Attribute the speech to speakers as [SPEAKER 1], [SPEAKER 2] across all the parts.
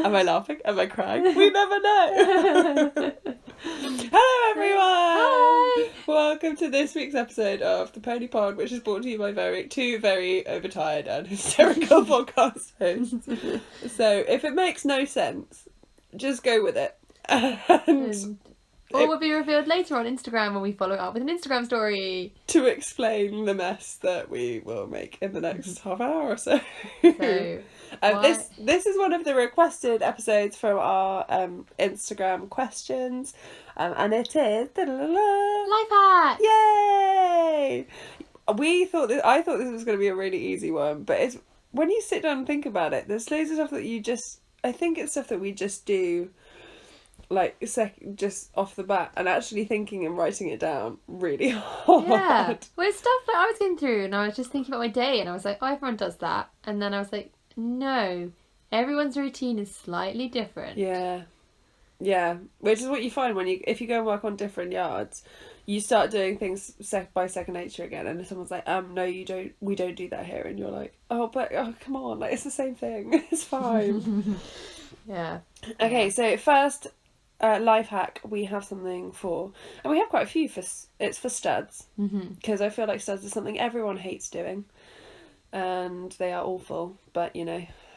[SPEAKER 1] Am I laughing? Am I crying? We never know. Hello everyone!
[SPEAKER 2] Hi!
[SPEAKER 1] Welcome to this week's episode of The Pony Pod, which is brought to you by two very overtired and hysterical podcast hosts. So if it makes no sense, just go with it. And
[SPEAKER 2] all will be revealed later on Instagram when we follow it up with an Instagram story.
[SPEAKER 1] To explain the mess that we will make in the next half hour or so. This is one of the requested episodes from our Instagram questions, and it is
[SPEAKER 2] Life hack!
[SPEAKER 1] Yay! I thought this was going to be a really easy one, but it's when you sit down and think about it, there's loads of stuff that I think it's stuff that we just do like just off the bat, and actually thinking and writing it down really hard.
[SPEAKER 2] Yeah, well, it's stuff that I was going through, and I was just thinking about my day, and I was like, oh, everyone does that, and then I was like, no, everyone's routine is slightly different.
[SPEAKER 1] Yeah, which is what you find if you go and work on different yards, you start doing things by second nature again, and if someone's like, no, we don't do that here, and you're like, oh come on, like, it's the same thing. It's fine.
[SPEAKER 2] Yeah.
[SPEAKER 1] Okay, so first life hack we have something for, and we have quite a few it's for studs, because I feel like studs is something everyone hates doing, and they are awful, but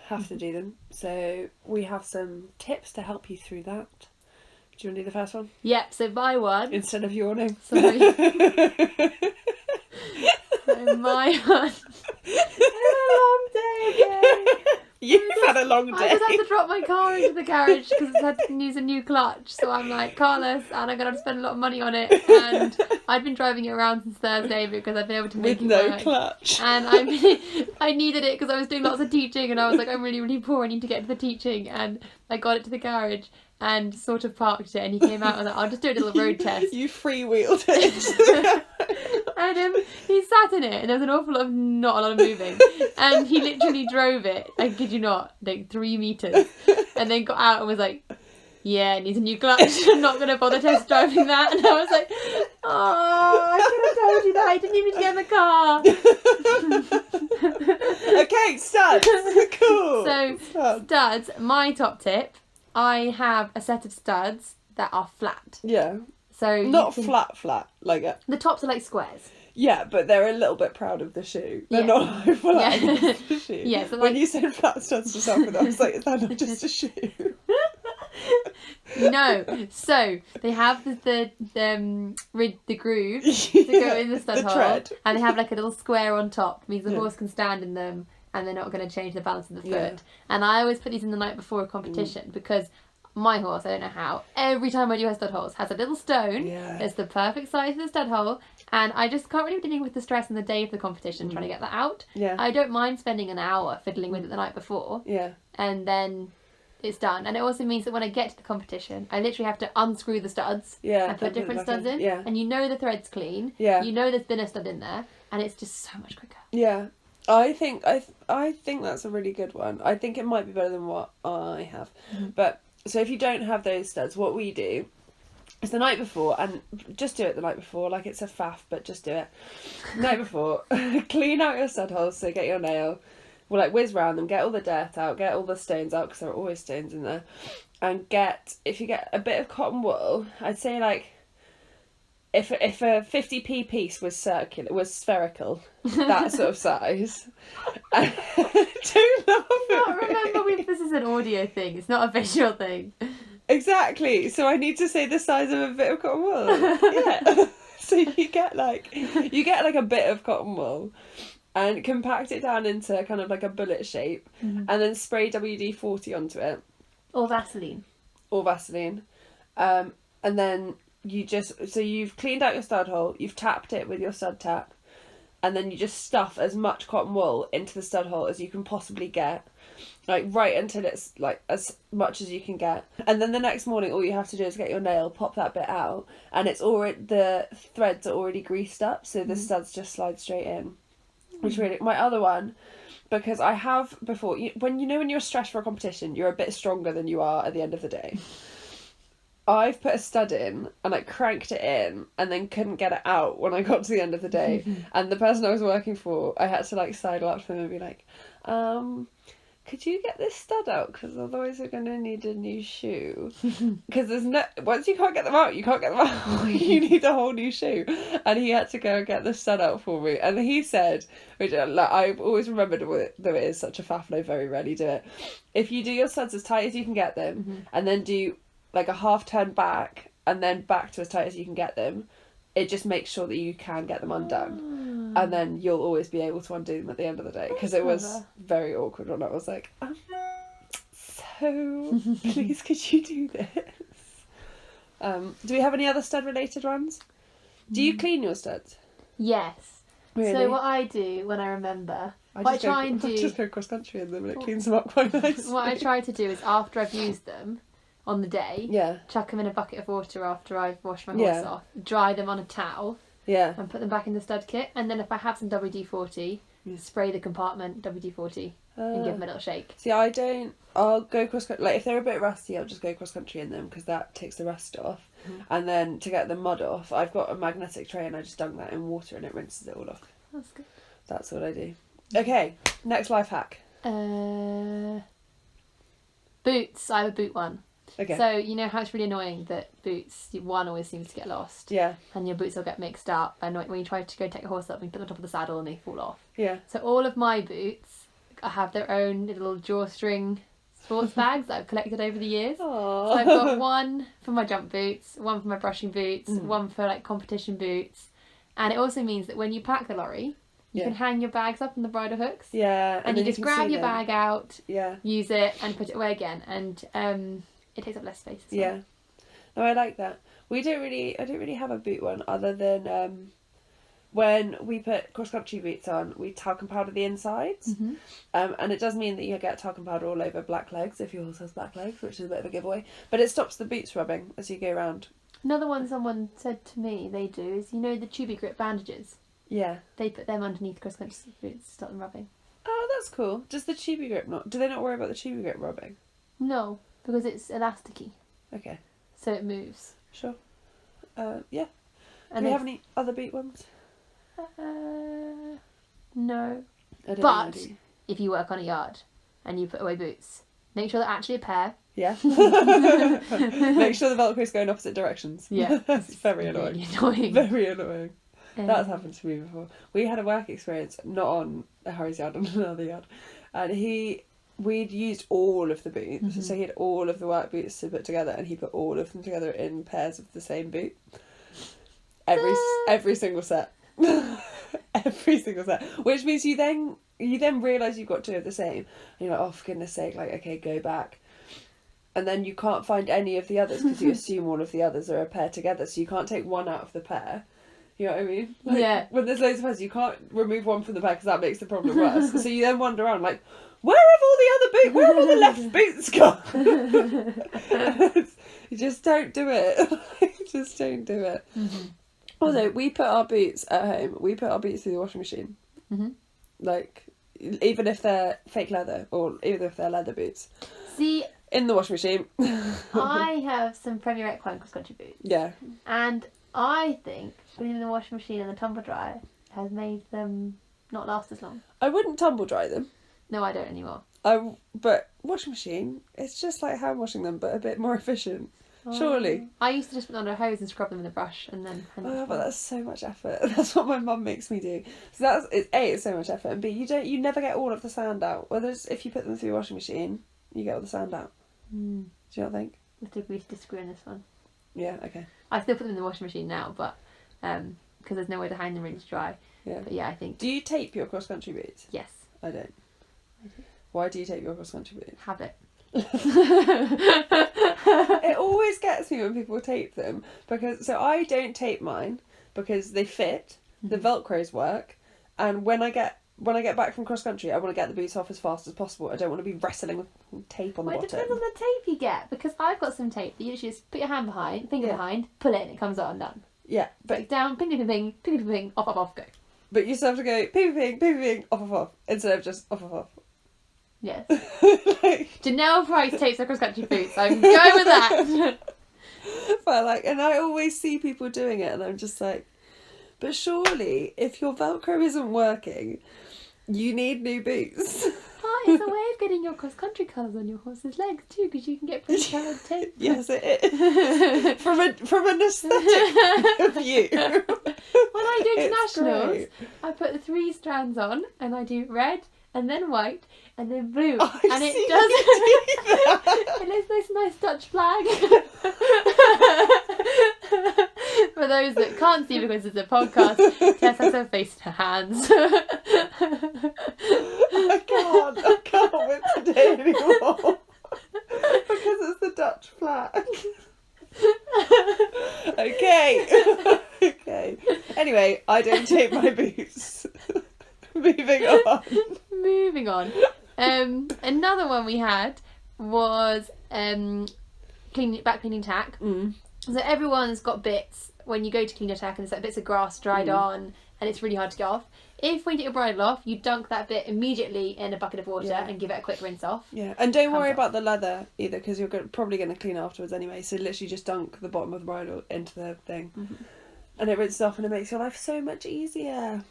[SPEAKER 1] have to do them. So we have some tips to help you through that. Do you want to do the first one?
[SPEAKER 2] Yep, so my one,
[SPEAKER 1] instead of yawning.
[SPEAKER 2] Sorry. So my one. It's a long day again.
[SPEAKER 1] You've had a long day.
[SPEAKER 2] I just had to drop my car into the garage because it's had to use a new clutch. So I'm like, carless, and I'm going to have to spend a lot of money on it. And I'd been driving it around since Thursday because I've been able to make it
[SPEAKER 1] with no
[SPEAKER 2] work.
[SPEAKER 1] clutch.
[SPEAKER 2] And I needed it because I was doing lots of teaching, and I was like, I'm really, really poor. I need to get to the teaching. And I got it to the garage and sort of parked it, and he came out and was like, I'll just do a little road test.
[SPEAKER 1] You freewheeled it.
[SPEAKER 2] And he sat in it, and there was an awful lot of not a lot of moving, and he literally drove it, I kid you not, like 3 meters, and then got out and was like, yeah, it needs a new clutch, I'm not going to bother test driving that. And I was like, oh, I could have told you that, I didn't even get in the car.
[SPEAKER 1] Okay, studs. Cool.
[SPEAKER 2] So studs, my top tip, I have a set of studs that are flat.
[SPEAKER 1] Yeah.
[SPEAKER 2] So
[SPEAKER 1] not flat, like it.
[SPEAKER 2] The tops are like squares.
[SPEAKER 1] Yeah, but they're a little bit proud of the shoe. They're not flat of the shoe.
[SPEAKER 2] Yeah, so
[SPEAKER 1] when you said flat studs to start with, I was like, is that not just a shoe?
[SPEAKER 2] No. So they have the groove to go in the stud hole,
[SPEAKER 1] tread.
[SPEAKER 2] and they have like a little square on top. Means the horse can stand in them, and they're not going to change the balance of the foot.
[SPEAKER 1] Yeah.
[SPEAKER 2] And I always put these in the night before a competition because my horse, I don't know how, every time I do her stud holes, has a little stone.
[SPEAKER 1] Yeah.
[SPEAKER 2] It's the perfect size for the stud hole, and I just can't really be dealing with the stress on the day of the competition trying to get that out.
[SPEAKER 1] Yeah.
[SPEAKER 2] I don't mind spending an hour fiddling with it the night before.
[SPEAKER 1] Yeah.
[SPEAKER 2] And then it's done. And it also means that when I get to the competition, I literally have to unscrew the studs and put different studs in.
[SPEAKER 1] Yeah.
[SPEAKER 2] And the thread's clean.
[SPEAKER 1] Yeah.
[SPEAKER 2] There's been a stud in there, and it's just so much quicker.
[SPEAKER 1] Yeah. I think that's a really good one. I think it might be better than what I have. But so if you don't have those studs, what we do is the night before, and just do it the night before, like it's a faff, but just do it. The night before, clean out your stud holes, so get your nail, we'll like whiz round them, get all the dirt out, get all the stones out, because there are always stones in there, and if you get a bit of cotton wool, I'd say like, if a 50p piece was spherical, that sort of size. Don't laugh at me.
[SPEAKER 2] Remember, this is an audio thing. It's not a visual thing.
[SPEAKER 1] Exactly. So I need to say the size of a bit of cotton wool. Yeah. So you get like a bit of cotton wool, and compact it down into kind of like a bullet shape, and then spray WD-40 onto it.
[SPEAKER 2] Or Vaseline.
[SPEAKER 1] And then you've cleaned out your stud hole, you've tapped it with your stud tap, and then you just stuff as much cotton wool into the stud hole as you can possibly get, like right until it's like as much as you can get. And then the next morning all you have to do is get your nail, pop that bit out, and the threads are already greased up, so the studs just slide straight in. Which really, my other one, because I have before, when you're stressed for a competition, you're a bit stronger than you are at the end of the day. I've put a stud in and I cranked it in and then couldn't get it out when I got to the end of the day. And the person I was working for, I had to like sidle up to them and be like, could you get this stud out? Because otherwise we're going to need a new shoe. Because once you can't get them out, you can't get them out. You need a whole new shoe. And he had to go and get the stud out for me. And he said, which I've always remembered, though it is such a faff and I very rarely do it, if you do your studs as tight as you can get them, and then do like a half turn back, and then back to as tight as you can get them, it just makes sure that you can get them undone. And then you'll always be able to undo them at the end of the day. Because it was very awkward when I was like, so please could you do this? Do we have any other stud related ones? Do you clean your studs?
[SPEAKER 2] Yes.
[SPEAKER 1] Really?
[SPEAKER 2] So what I do when I remember, I
[SPEAKER 1] just go cross country in them and it cleans them up quite nicely.
[SPEAKER 2] What I try to do is after I've used them on the day, chuck them in a bucket of water after I've washed my horse off, dry them on a towel, and put them back in the stud kit. And then if I have some WD-40, spray the compartment WD-40 and give them a little shake.
[SPEAKER 1] See, I don't. I'll go cross country. Like if they're a bit rusty, I'll just go cross country in them because that takes the rust off. And then to get the mud off, I've got a magnetic tray and I just dunk that in water and it rinses it all off.
[SPEAKER 2] That's good.
[SPEAKER 1] That's what I do. Okay, next life hack.
[SPEAKER 2] Boots. I have a boot one.
[SPEAKER 1] Okay.
[SPEAKER 2] So you know how it's really annoying that boots, one always seems to get lost.
[SPEAKER 1] Yeah.
[SPEAKER 2] And your boots will get mixed up. And when you try to go take a horse up and you put them on top of the saddle and they fall off.
[SPEAKER 1] Yeah.
[SPEAKER 2] So all of my boots have their own little drawstring sports bags that I've collected over the years.
[SPEAKER 1] Aww.
[SPEAKER 2] So I've got one for my jump boots, one for my brushing boots, one for like competition boots. And it also means that when you pack the lorry, you can hang your bags up on the bridle hooks.
[SPEAKER 1] Yeah.
[SPEAKER 2] And you just grab your bag out,
[SPEAKER 1] yeah,
[SPEAKER 2] use it and put it away again. And it takes up less space as well.
[SPEAKER 1] Yeah. No, I like that. I don't really have a boot one other than when we put cross-country boots on, we talcum powder the insides. And it does mean that you get talcum powder all over black legs if your horse has black legs, which is a bit of a giveaway. But it stops the boots rubbing as you go around.
[SPEAKER 2] Another one someone said to me they do is, you know, the tubey grip bandages?
[SPEAKER 1] Yeah.
[SPEAKER 2] They put them underneath cross-country boots to stop them rubbing.
[SPEAKER 1] Oh, that's cool. Does the tubey grip not... Do they not worry about the tubey grip rubbing?
[SPEAKER 2] No, because it's elasticy.
[SPEAKER 1] Okay.
[SPEAKER 2] So it moves.
[SPEAKER 1] Sure. Yeah.
[SPEAKER 2] And
[SPEAKER 1] Do we have any other boot ones?
[SPEAKER 2] No.
[SPEAKER 1] I don't
[SPEAKER 2] But
[SPEAKER 1] know.
[SPEAKER 2] if you work on a yard and you put away boots, make sure they're actually a pair.
[SPEAKER 1] Yeah. Make sure the Velcro's go in opposite directions.
[SPEAKER 2] Yeah.
[SPEAKER 1] That's very annoying.
[SPEAKER 2] Really annoying.
[SPEAKER 1] Very annoying. That's happened to me before. We had a work experience, not on Harry's yard, on another yard, and we'd used all of the boots, so he had all of the work boots to put together, and he put all of them together in pairs of the same boot. Every single set. Every single set. Which means you then realise you've got two of the same. And you're like, oh, for goodness sake, like, okay, go back. And then you can't find any of the others because you assume all of the others are a pair together, so you can't take one out of the pair. You know what I mean? Like,
[SPEAKER 2] yeah.
[SPEAKER 1] When there's loads of pairs, you can't remove one from the pair because that makes the problem worse. So you then wander around like, where have all the left boots gone? You just don't do it. Just don't do it. Although we put our boots at home, we put our boots through the washing machine. Like, even if they're fake leather or even if they're leather boots.
[SPEAKER 2] See,
[SPEAKER 1] in the washing machine.
[SPEAKER 2] I have some Premier Equine cross-country boots.
[SPEAKER 1] Yeah.
[SPEAKER 2] And I think putting them in the washing machine and the tumble dryer has made them not last as long.
[SPEAKER 1] I wouldn't tumble dry them.
[SPEAKER 2] No, I don't anymore.
[SPEAKER 1] But washing machine, it's just like hand washing them, but a bit more efficient. Surely.
[SPEAKER 2] I used to just put them under a hose and scrub them in the brush and then...
[SPEAKER 1] Oh, but that's so much effort. That's what my mum makes me do. So it's so much effort, and B, you never get all of the sand out. Whereas if you put them through the washing machine, you get all the sand out. Do you not think?
[SPEAKER 2] We have to agree to disagree on this one.
[SPEAKER 1] Yeah, okay.
[SPEAKER 2] I still put them in the washing machine now, but because there's no way to hang them really to dry.
[SPEAKER 1] Yeah.
[SPEAKER 2] But yeah, I think...
[SPEAKER 1] Do you tape your cross-country boots?
[SPEAKER 2] Yes.
[SPEAKER 1] I don't.
[SPEAKER 2] I do.
[SPEAKER 1] Why do you tape your cross-country boots?
[SPEAKER 2] Habit.
[SPEAKER 1] It always gets me when people tape them so I don't tape mine because they fit, the Velcros work, and when I get back from cross country, I want to get the boots off as fast as possible. I don't want to be wrestling with tape on the bottom.
[SPEAKER 2] It depends on the tape you get, because I've got some tape that you just put your hand behind, finger behind, pull it, and it comes out and done.
[SPEAKER 1] Yeah, but
[SPEAKER 2] like down, ping, ping, ping, ping, ping, ping, off, off, off, go.
[SPEAKER 1] But you still have to go ping, ping, ping, ping, off, off, off, instead of just off, off, off.
[SPEAKER 2] Yes. Janelle Price tapes her cross-country boots. I'm going with that.
[SPEAKER 1] But and I always see people doing it, and I'm just like, but surely, if your Velcro isn't working, you need new boots.
[SPEAKER 2] It's a way of getting your cross-country colours on your horse's legs too, because you can get pretty coloured tape.
[SPEAKER 1] Yes, it is. From an aesthetic view.
[SPEAKER 2] When I do
[SPEAKER 1] It's
[SPEAKER 2] internationals,
[SPEAKER 1] great.
[SPEAKER 2] I put the 3 strands on, and I do red, and then white, and then blue,
[SPEAKER 1] I've
[SPEAKER 2] and it
[SPEAKER 1] seen
[SPEAKER 2] does.
[SPEAKER 1] you do that.
[SPEAKER 2] It is this nice Dutch flag. For those that can't see because it's a podcast, Tess has her face in her hands.
[SPEAKER 1] I can't wait today anymore. Because it's the Dutch flag. Okay. Anyway, I don't tape my boots. Moving on.
[SPEAKER 2] Another one we had was cleaning tack. So everyone's got bits when you go to clean your tack, and there's like bits of grass dried on, and it's really hard to get off. If when you get your bridle off, you dunk that bit immediately in a bucket of water and give it a quick rinse off.
[SPEAKER 1] Yeah, and don't worry
[SPEAKER 2] off.
[SPEAKER 1] about the leather either, because you're probably going to clean afterwards anyway. So literally just dunk the bottom of the bridle into the thing, and it rinses off, and it makes your life so much easier.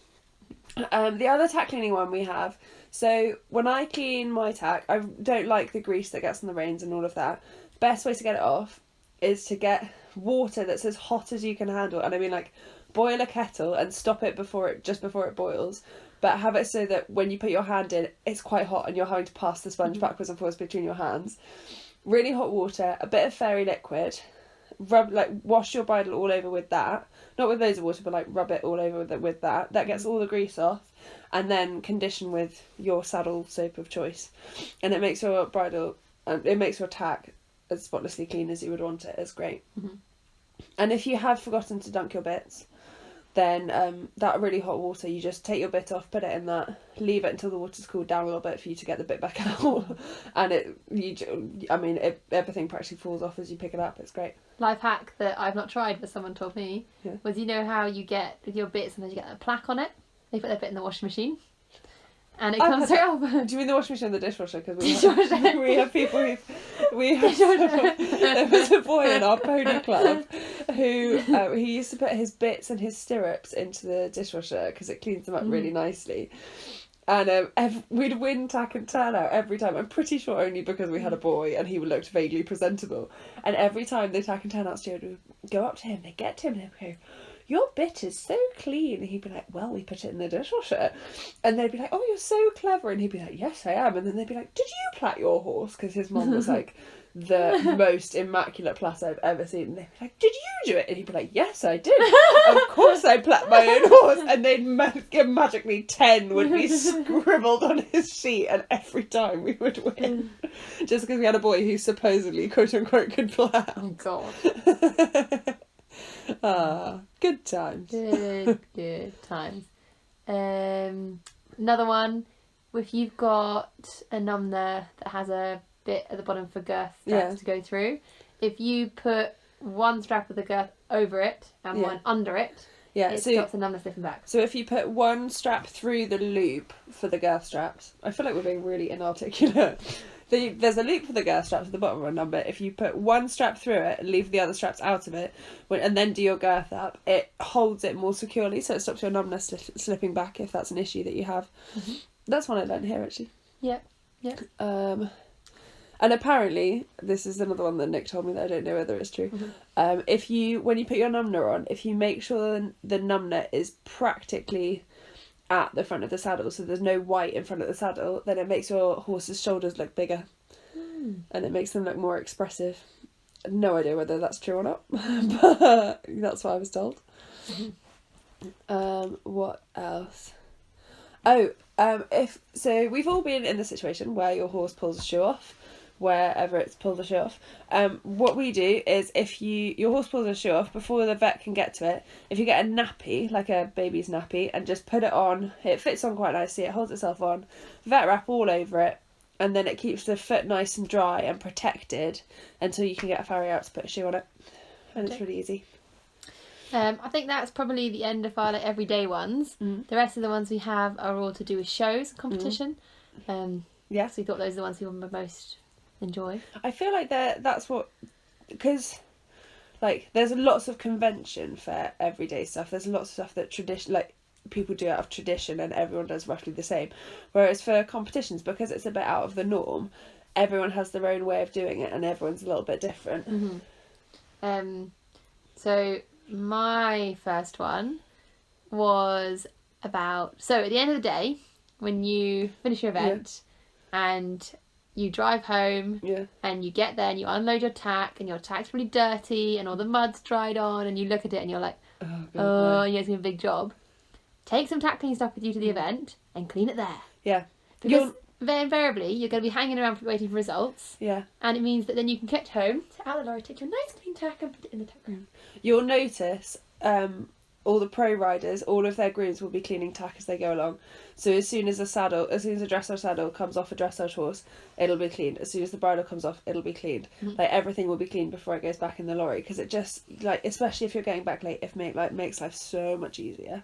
[SPEAKER 1] The other tack cleaning one we have. So when I clean my tack, I don't like the grease that gets on the reins and all of that. Best way to get it off is to get water that's as hot as you can handle, and I mean like boil a kettle and stop it just before it boils, but have it so that when you put your hand in, it's quite hot and you're having to pass the sponge backwards and forwards between your hands. Really hot water, a bit of fairy liquid, wash your bridle all over with that, not with loads of water, but rub it all over with that gets all the grease off, and then condition with your saddle soap of choice, and it makes your bridle, it makes your tack as spotlessly clean as you would want it. It's great. And if you have forgotten to dunk your bits, then that really hot water, you just take your bit off, put it in that, leave it until the water's cooled down a little bit for you to get the bit back out, and everything practically falls off as you pick it up. It's great.
[SPEAKER 2] Life hack that I've not tried, but someone told me, was how you get with your bits, sometimes you get a plaque on it. They put their bit in the washing machine, and it comes straight off.
[SPEAKER 1] Do you mean the washing machine or the dishwasher? Because we have people there was a boy in our pony club who he used to put his bits and his stirrups into the dishwasher because it cleans them up really nicely. And we'd win tack and turn out every time. I'm pretty sure only because we had a boy and he looked vaguely presentable. And every time the tack and turn out steward would go up to him, they'd get to him and they'd go, "Your bit is so clean." And he'd be like, "Well, we put it in the dishwasher." And they'd be like, "Oh, you're so clever." And he'd be like, "Yes, I am." And then they'd be like, "Did you plait your horse?" Because his mum was like the most immaculate plait I've ever seen. And they'd be like, "Did you do it?" And he'd be like, "Yes, I did. Of course I plait my own horse." And they'd magically 10 would be scribbled on his sheet, and every time we would win. Just because we had a boy who supposedly, quote unquote, could plait.
[SPEAKER 2] Oh, God.
[SPEAKER 1] Good times.
[SPEAKER 2] Good times. Another one, if you've got a numner that has a bit at the bottom for girth straps to go through, if you put one strap of the girth over it and one under it, it stops the numner slipping back.
[SPEAKER 1] So if you put one strap through the loop for the girth straps, I feel like we're being really inarticulate. There's a loop for the girth straps at the bottom of a number. If you put one strap through it and leave the other straps out of it, and then do your girth up, it holds it more securely, so it stops your number slipping back if that's an issue that you have. That's one I learned here, actually.
[SPEAKER 2] Yep.
[SPEAKER 1] And apparently, this is another one that Nick told me that I don't know whether it's true. When you put your numner on, if you make sure the numner is practically at the front of the saddle, so there's no white in front of the saddle, then it makes your horse's shoulders look bigger, and it makes them look more expressive. No idea whether that's true or not, but that's what I was told. What else? So we've all been in the situation where your horse pulls a shoe off, wherever it's pulled the shoe off. What we do is, if your horse pulls a shoe off, before the vet can get to it, if you get a nappy, like a baby's nappy, and just put it on, it fits on quite nicely, it holds itself on, vet wrap all over it, and then it keeps the foot nice and dry and protected until you can get a farrier out to put a shoe on it. And it's really easy.
[SPEAKER 2] I think that's probably the end of our everyday ones. The rest of the ones we have are all to do with shows and competition. So we thought those are the ones we would most enjoy.
[SPEAKER 1] I feel like that's what, because there's lots of convention for everyday stuff. There's lots of stuff that people do it out of tradition and everyone does roughly the same. Whereas for competitions, because it's a bit out of the norm, everyone has their own way of doing it and everyone's a little bit different.
[SPEAKER 2] So my first one was about, so at the end of the day, when you finish your event and you drive home and you get there and you unload your tack and your tack's really dirty and all the mud's dried on and you look at it and you're like, oh, yeah, it's gonna be a big job. Take some tack clean stuff with you to the event and clean it there.
[SPEAKER 1] Yeah.
[SPEAKER 2] Because invariably you're going to be hanging around waiting for results.
[SPEAKER 1] Yeah.
[SPEAKER 2] And it means that then you can get home, sit out the lorry, take your nice clean tack and put it in the tack room.
[SPEAKER 1] You'll notice all the pro riders, all of their grooms will be cleaning tack as they go along. So as soon as a dressage saddle comes off a dressage horse, it'll be cleaned. As soon as the bridle comes off, it'll be cleaned. Like everything will be cleaned before it goes back in the lorry, because it just, like, especially if you're getting back late, makes life so much easier.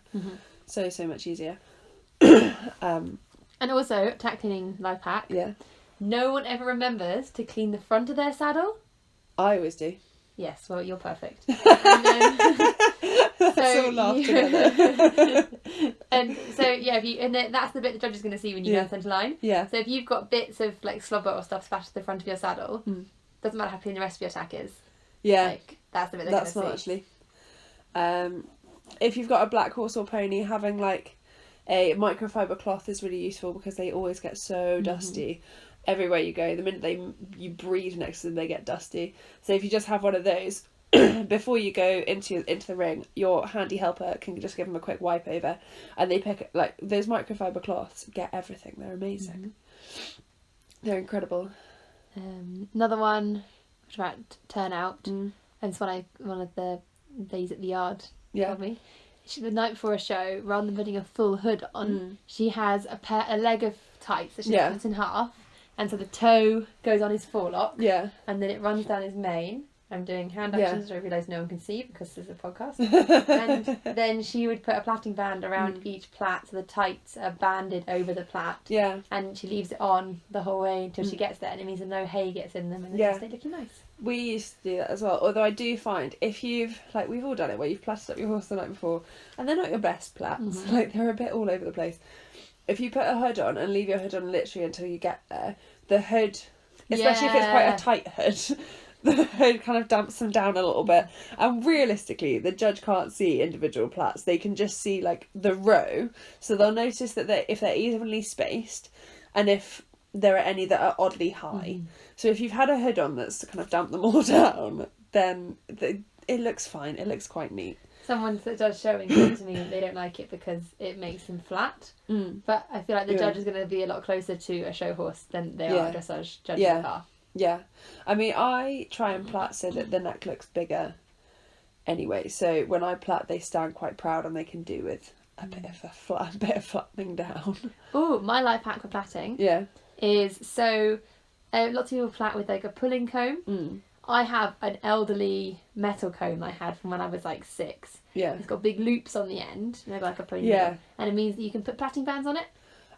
[SPEAKER 1] So much easier.
[SPEAKER 2] And also, tack cleaning life hack.
[SPEAKER 1] Yeah.
[SPEAKER 2] No one ever remembers to clean the front of their saddle.
[SPEAKER 1] I always do.
[SPEAKER 2] Yes, well, you're perfect. And then,
[SPEAKER 1] so all laugh together.
[SPEAKER 2] And so yeah, that's the bit the judge is going to see when you go centre line.
[SPEAKER 1] Yeah.
[SPEAKER 2] So if you've got bits of like slobber or stuff splashed to the front of your saddle, doesn't matter how clean the rest of your tack is.
[SPEAKER 1] Yeah.
[SPEAKER 2] Like that's the bit they're going to see.
[SPEAKER 1] That's smart actually. If you've got a black horse or pony, having like a microfiber cloth is really useful because they always get so dusty. Everywhere you go, the minute you breathe next to them, they get dusty. So if you just have one of those before you go into the ring, your handy helper can just give them a quick wipe over, and they pick like those microfiber cloths. Get everything. They're amazing. They're incredible.
[SPEAKER 2] Another one, which about turnout, and it's one of the ladies at the yard told me. The night before a show, rather than putting a full hood on, she has a leg of tights that she cuts in half. And so the toe goes on his forelock. Yeah. And then it runs down his mane. I'm doing hand actions, which I realise no one can see because this is a podcast. And then she would put a plaiting band around each plait, so the tights are banded over the plait. Yeah. And she leaves it on the whole way until she gets there, and it means that no hay gets in them and they stay looking nice. We
[SPEAKER 1] used to do that as well. Although I do find if you've, like, we've all done it where you've plaited up your horse the night before and they're not your best plaits. Like, they're a bit all over the place. If you put a hood on and leave your hood on literally until you get there, the hood, especially if it's quite a tight hood, the hood kind of damps them down a little bit. And realistically, the judge can't see individual plaits. They can just see like the row. So they'll notice that if they're evenly spaced and if there are any that are oddly high. So if you've had a hood on that's kind of damped them all down, then it looks fine. It looks quite neat.
[SPEAKER 2] Someone that does showing said to me they don't like it because it makes them flat. But I feel like the judge is going to be a lot closer to a show horse than they are a dressage judge in the car. Yeah.
[SPEAKER 1] I mean, I try and plait so that the neck looks bigger anyway. So when I plait, they stand quite proud and they can do with a bit of flattening down.
[SPEAKER 2] Oh, my life hack for plaiting is so lots of people plait with like a pulling comb. I have an elderly metal comb I had from when I was like 6. Yeah. It's got big loops on the end, maybe like a ponytail. Yeah. And it means that you can put plaiting bands on it.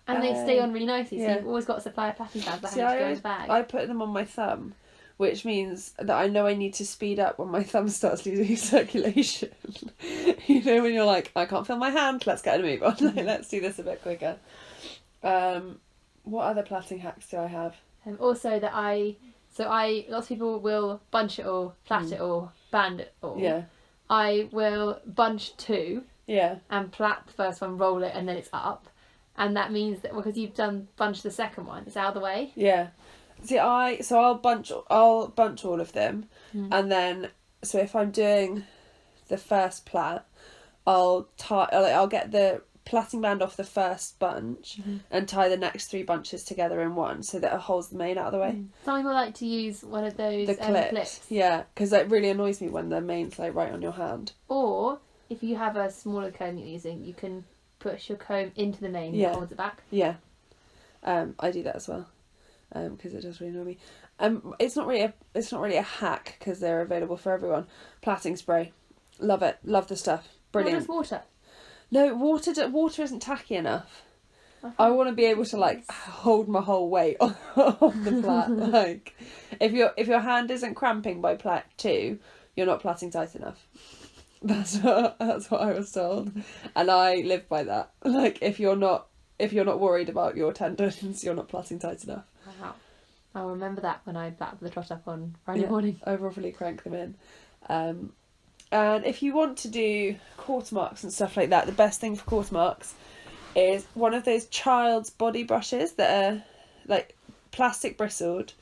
[SPEAKER 2] And they stay on really nicely, so you've always got a supply of plaiting bands that have to go in the bag.
[SPEAKER 1] I put them on my thumb, which means that I know I need to speed up when my thumb starts losing circulation. You know, when you're like, I can't feel my hand, let's get a move on. Like, let's do this a bit quicker. What other plaiting hacks do I have?
[SPEAKER 2] Also that lots of people will bunch it all, plait it all, band it all. Yeah. I will bunch 2. Yeah. And plait the first one, roll it, and then it's up. And that means that because you've done bunch the second one, it's out of the way. Yeah.
[SPEAKER 1] See, I'll bunch all of them, and then so if I'm doing the first plait, I'll get the plaiting band off the first bunch and tie the next 3 bunches together in one so that it holds the mane out of the way.
[SPEAKER 2] Some people like to use one of those clips.
[SPEAKER 1] Yeah, because it really annoys me when the mane's like right on your hand.
[SPEAKER 2] Or if you have a smaller comb you're using, you can push your comb into the mane and holds it back.
[SPEAKER 1] Yeah, I do that as well because it does really annoy me. It's not really a hack because they're available for everyone. Plaiting spray, love it, love the stuff, brilliant.
[SPEAKER 2] Or just water.
[SPEAKER 1] No, water isn't tacky enough. I want to be able to like hold my whole weight on the plait. Like, if your hand isn't cramping by plait 2, you're not plaiting tight enough. That's what I was told, and I live by that. Like, if you're not worried about your tendons, you're not plaiting tight enough.
[SPEAKER 2] Wow. I'll remember that when I back the trot up on Friday morning.
[SPEAKER 1] I probably crank them in. And if you want to do Quartermarks and stuff like that, the best thing for Quartermarks is one of those child's body brushes that are like plastic bristled,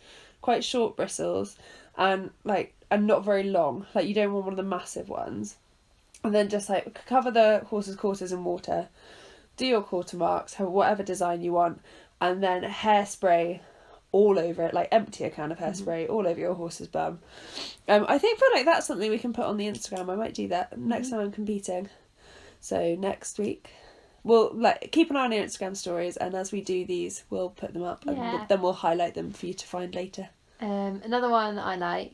[SPEAKER 1] quite short bristles, and not very long. Like, you don't want one of the massive ones. And then just like cover the horse's quarters in water, do your Quartermarks, have whatever design you want, and then hairspray all over it, like empty a can of hairspray all over your horse's bum. I feel like that's something we can put on the Instagram. I might do that next time I'm competing. So next week we'll keep an eye on your Instagram stories, and as we do these we'll put them up and then we'll highlight them for you to find later.
[SPEAKER 2] Another one that I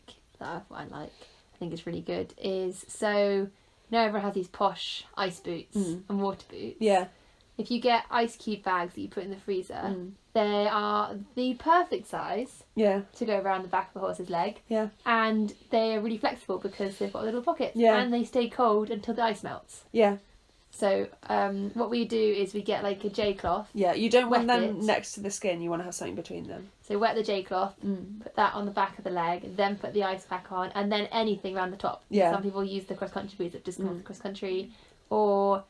[SPEAKER 2] think is really good is, so you know, everyone has these posh ice boots and water boots.
[SPEAKER 1] Yeah.
[SPEAKER 2] If you get ice cube bags that you put in the freezer, they are the perfect size to go around the back of a horse's leg.
[SPEAKER 1] Yeah.
[SPEAKER 2] And they are really flexible because they've got little pockets.
[SPEAKER 1] Yeah.
[SPEAKER 2] And they stay cold until the ice melts.
[SPEAKER 1] Yeah.
[SPEAKER 2] So what we do is we get like a J cloth.
[SPEAKER 1] Yeah, you don't want them
[SPEAKER 2] it
[SPEAKER 1] next to the skin. You want to have something between them.
[SPEAKER 2] So wet the J cloth, put that on the back of the leg, then put the ice pack on, and then anything around the top.
[SPEAKER 1] Yeah.
[SPEAKER 2] Some people use the cross country boots that just come off cross country, or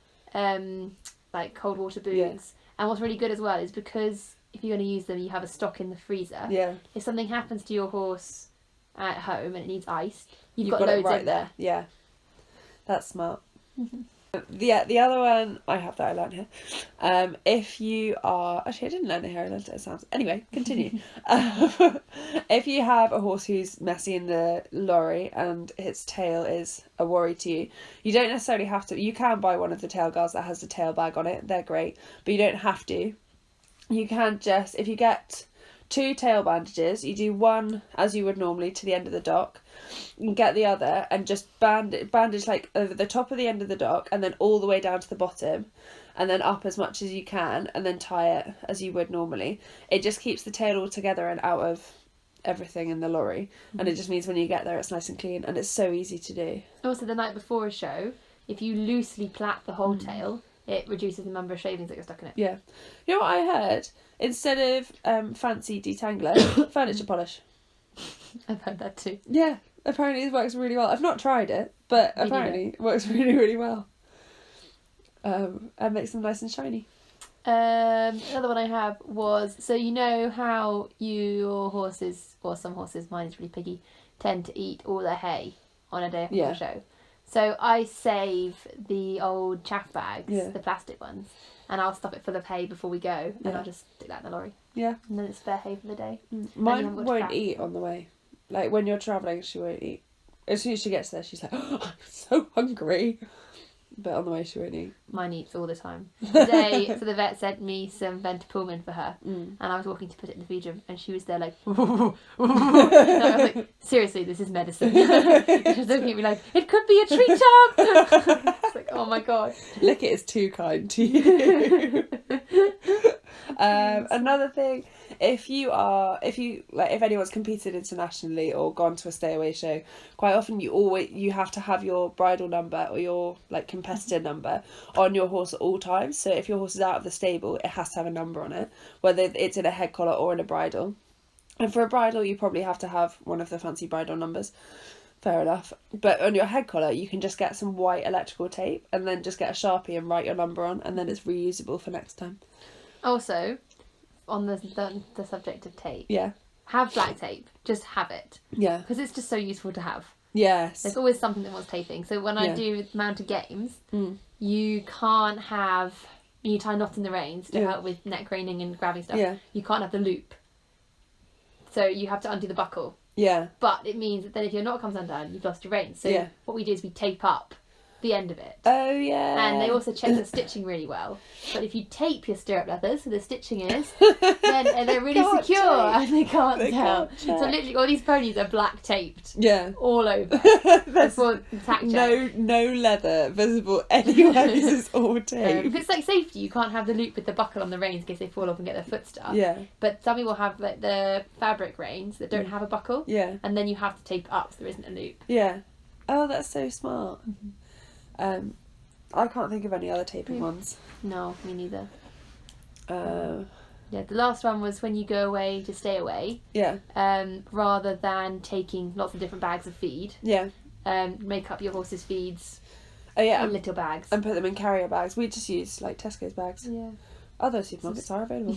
[SPEAKER 2] like cold water boots.
[SPEAKER 1] Yeah.
[SPEAKER 2] And what's really good as well is, because if you're going to use them, you have a stock in the freezer.
[SPEAKER 1] Yeah.
[SPEAKER 2] If something happens to your horse at home and it needs ice, you've got
[SPEAKER 1] it
[SPEAKER 2] loads
[SPEAKER 1] right
[SPEAKER 2] in there.
[SPEAKER 1] Yeah. That's smart. The other one I have that I learned here. If you are... Actually, I didn't learn it here. I learned it at Sam's. Anyway, continue. If you have a horse who's messy in the lorry and its tail is a worry to you, you don't necessarily have to... You can buy one of the tail guards that has the tail bag on it. They're great. But you don't have to. You can just... If you get 2 tail bandages, you do one as you would normally to the end of the dock. You can get the other and just bandage like over the top of the end of the dock and then all the way down to the bottom, and then up as much as you can, and then tie it as you would normally. It just keeps the tail all together and out of everything in the lorry, and it just means when you get there it's nice and clean, and it's so easy to do.
[SPEAKER 2] Also, the night before a show, if you loosely plait the whole tail, it reduces the number of shavings that you're stuck in it.
[SPEAKER 1] Yeah. You know what I heard? Instead of fancy detangler, furniture polish.
[SPEAKER 2] I've heard that too.
[SPEAKER 1] Yeah, apparently it works really well. I've not tried it, but apparently it works really, really well. And makes them nice and shiny.
[SPEAKER 2] Another one I have was, so you know how your horses, or some horses, mine is really piggy, tend to eat all their hay on a day after the show. So I save the old chaff bags, the plastic ones, and I'll stuff it full of hay before we go, and I'll just stick that in the lorry. Yeah. And then it's spare hay for the day.
[SPEAKER 1] Mine won't eat on the way. Like, when you're travelling, she won't eat. As soon as she gets there, she's like, oh, I'm so hungry. But on the way, she won't eat.
[SPEAKER 2] Mine eats all the time. Today, so the vet sent me some Venta Pullman for her, and I was walking to put it in the feed room, and she was there like, and I was like, seriously, this is medicine. She was looking at me like, it could be a treat job. It's like, oh my god.
[SPEAKER 1] Licket is too kind to you. Another thing, if anyone's competed internationally or gone to a stay away show, quite often you have to have your bridle number or your competitor number on your horse at all times. So if your horse is out of the stable, it has to have a number on it, whether it's in a head collar or in a bridle. And for a bridle, you probably have to have one of the fancy bridle numbers. Fair enough. But on your head collar, you can just get some white electrical tape and then just get a Sharpie and write your number on, and then it's reusable for next time.
[SPEAKER 2] Also, on the subject of tape, have black tape. Just have it. Yeah. Because it's just so useful to have. Yes. There's always something that wants taping. So when I do mounted games, you can't have... You tie knots in the reins to help with neck reining and grabbing stuff. Yeah. You can't have the loop. So you have to undo the buckle. Yeah. But it means that then if your knot comes undone, you've lost your reins. So what we do is we tape up the end of it. Oh, yeah. And they also check the stitching really well. But if you tape your stirrup leathers, so the stitching is, then they're really secure and they can't tell. So literally all these ponies are black taped. Yeah. All over. That's what Tack check.
[SPEAKER 1] No leather visible anywhere. This is all tape.
[SPEAKER 2] If it's like safety, you can't have the loop with the buckle on the reins in case they fall off and get their foot stuck. Yeah. But some people have like the fabric reins that don't have a buckle. Yeah. And then you have to tape up so there isn't a loop.
[SPEAKER 1] Yeah. Oh, that's so smart. I can't think of any other taping ones.
[SPEAKER 2] No, me neither.
[SPEAKER 1] Yeah,
[SPEAKER 2] the last one was when you go away to stay away.
[SPEAKER 1] Yeah.
[SPEAKER 2] Rather than taking lots of different bags of feed.
[SPEAKER 1] Yeah.
[SPEAKER 2] Make up your horse's feeds.
[SPEAKER 1] Oh yeah.
[SPEAKER 2] In little bags.
[SPEAKER 1] And put them in carrier bags. We just use like Tesco's bags.
[SPEAKER 2] Yeah.
[SPEAKER 1] Other supermarkets are available.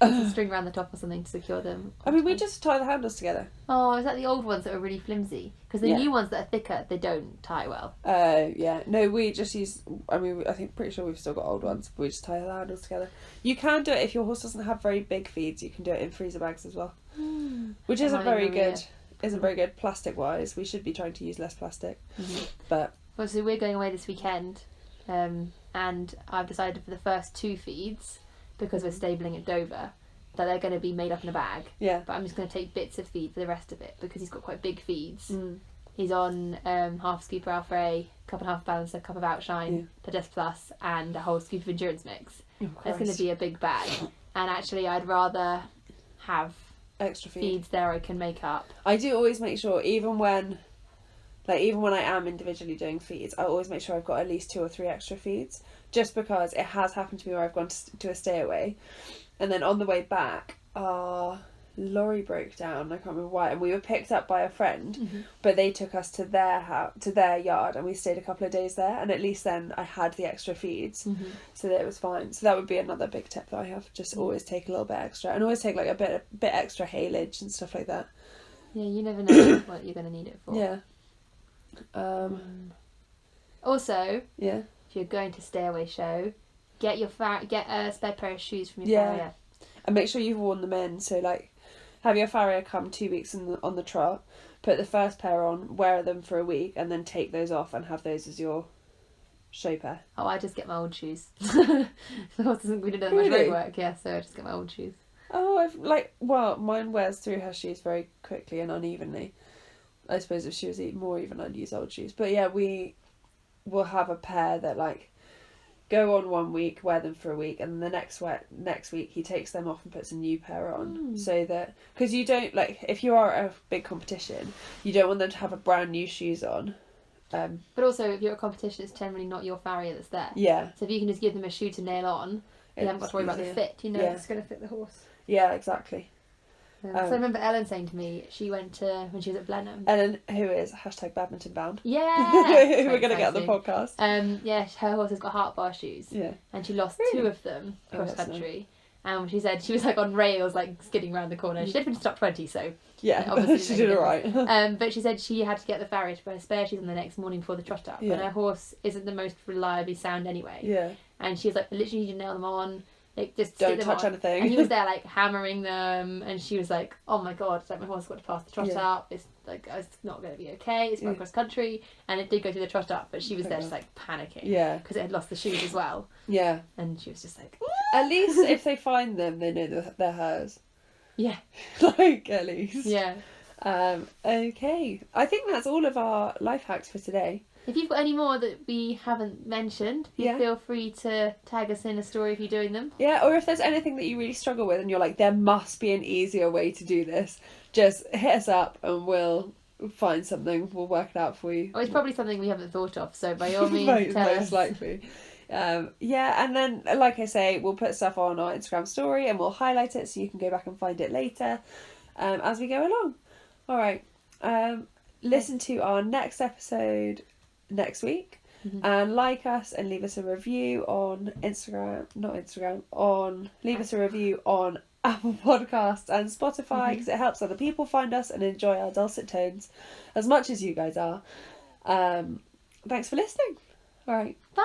[SPEAKER 2] Some string around the top or something to secure them.
[SPEAKER 1] I mean, we just tie the handles together.
[SPEAKER 2] Oh, is that the old ones that are really flimsy? Because the new ones that are thicker, they don't tie well.
[SPEAKER 1] Yeah. No, we just use... I mean, I think pretty sure we've still got old ones. But we just tie the handles together. You can do it if your horse doesn't have very big feeds. You can do it in freezer bags as well. Which isn't very good. Isn't very good plastic-wise. We should be trying to use less plastic. Mm-hmm. But...
[SPEAKER 2] Well, so we're going away this weekend. And I've decided for the first 2 feeds, because we're stabling at Dover, that they're going to be made up in a bag.
[SPEAKER 1] Yeah.
[SPEAKER 2] But I'm just going to take bits of feed for the rest of it, because he's got quite big feeds. He's on half scoop of Alfray, cup and half balancer, cup of Outshine, Digest Plus, and a whole scoop of Endurance Mix. That's going to be a big bag. And actually, I'd rather have
[SPEAKER 1] extra
[SPEAKER 2] feeds there I can make up.
[SPEAKER 1] I do always make sure, even when I am individually doing feeds, I always make sure I've got at least 2 or 3 extra feeds, just because it has happened to me where I've gone to a stay away, and then on the way back our lorry broke down. I can't remember why, and we were picked up by a friend, but they took us to their house, to their yard, and we stayed a couple of days there, and at least then I had the extra feeds, so that it was fine. So that would be another big tip that I have: just always take a little bit extra, and always take like a bit extra haylage and stuff like that.
[SPEAKER 2] Yeah, you never know what you're going to need it for.
[SPEAKER 1] Yeah.
[SPEAKER 2] Also,
[SPEAKER 1] yeah,
[SPEAKER 2] if you're going to stay away show, get a spare pair of shoes from your farrier,
[SPEAKER 1] and make sure you've worn them in. So like, have your farrier come 2 weeks on the trot, put the first pair on, wear them for a week, and then take those off and have those as your show pair.
[SPEAKER 2] Oh, I just get my old shoes. The horse doesn't really do much road work, so I just get my old shoes.
[SPEAKER 1] Oh, mine wears through her shoes very quickly and unevenly. I suppose if she was more even, I'd use old shoes. But yeah, we will have a pair that like go on 1 week, wear them for a week, and the next week he takes them off and puts a new pair on. So that, because you don't, like, if you are at a big competition, you don't want them to have a brand new shoes on.
[SPEAKER 2] But also, if you're at a competition, it's generally not your farrier that's there.
[SPEAKER 1] Yeah.
[SPEAKER 2] So if you can just give them a shoe to nail on, you haven't got to worry about the fit. You know, it's going to fit the horse.
[SPEAKER 1] Yeah, exactly.
[SPEAKER 2] So I remember Ellen saying to me, she went to, when she was at Blenheim.
[SPEAKER 1] Ellen, who is #badminton bound.
[SPEAKER 2] Yeah.
[SPEAKER 1] We're going to get on the podcast.
[SPEAKER 2] Yeah, her horse has got heart bar shoes.
[SPEAKER 1] Yeah.
[SPEAKER 2] And she lost 2 of them cross country. Nice. And she said she was like on rails, like skidding around the corner. She did finish top 20, so
[SPEAKER 1] yeah,
[SPEAKER 2] obviously
[SPEAKER 1] she did alright.
[SPEAKER 2] But she said she had to get the farrier to put her spare shoes on the next morning before the trot up. And her horse isn't the most reliably sound anyway.
[SPEAKER 1] Yeah.
[SPEAKER 2] And she was like, I literally need to nail them on. Like, just
[SPEAKER 1] don't touch anything.
[SPEAKER 2] And he was there like hammering them, and she was like, "Oh my god, it's like my horse got to pass the trot up. It's like it's not going to be okay. It's going cross country." And it did go through the trot up, but she was there just like panicking.
[SPEAKER 1] Yeah.
[SPEAKER 2] Because it had lost the shoes as well.
[SPEAKER 1] Yeah.
[SPEAKER 2] And she was just like,
[SPEAKER 1] at least if they find them, they know that they're hers.
[SPEAKER 2] Yeah.
[SPEAKER 1] Like, at least.
[SPEAKER 2] Yeah.
[SPEAKER 1] Okay. I think that's all of our life hacks for today.
[SPEAKER 2] If you've got any more that we haven't mentioned, feel free to tag us in a story if you're doing them.
[SPEAKER 1] Yeah, or if there's anything that you really struggle with and you're like, there must be an easier way to do this, just hit us up and we'll find something. We'll work it out for you.
[SPEAKER 2] Or it's probably something we haven't thought of, so by all means, tell us.
[SPEAKER 1] Most likely. Yeah, and then, like I say, we'll put stuff on our Instagram story and we'll highlight it so you can go back and find it later as we go along. All right. Listen to our next episode next week, and like us and leave us a review on leave us a review on Apple Podcasts and Spotify, because it helps other people find us and enjoy our dulcet tones as much as you guys are. Thanks for listening. All right,
[SPEAKER 2] bye.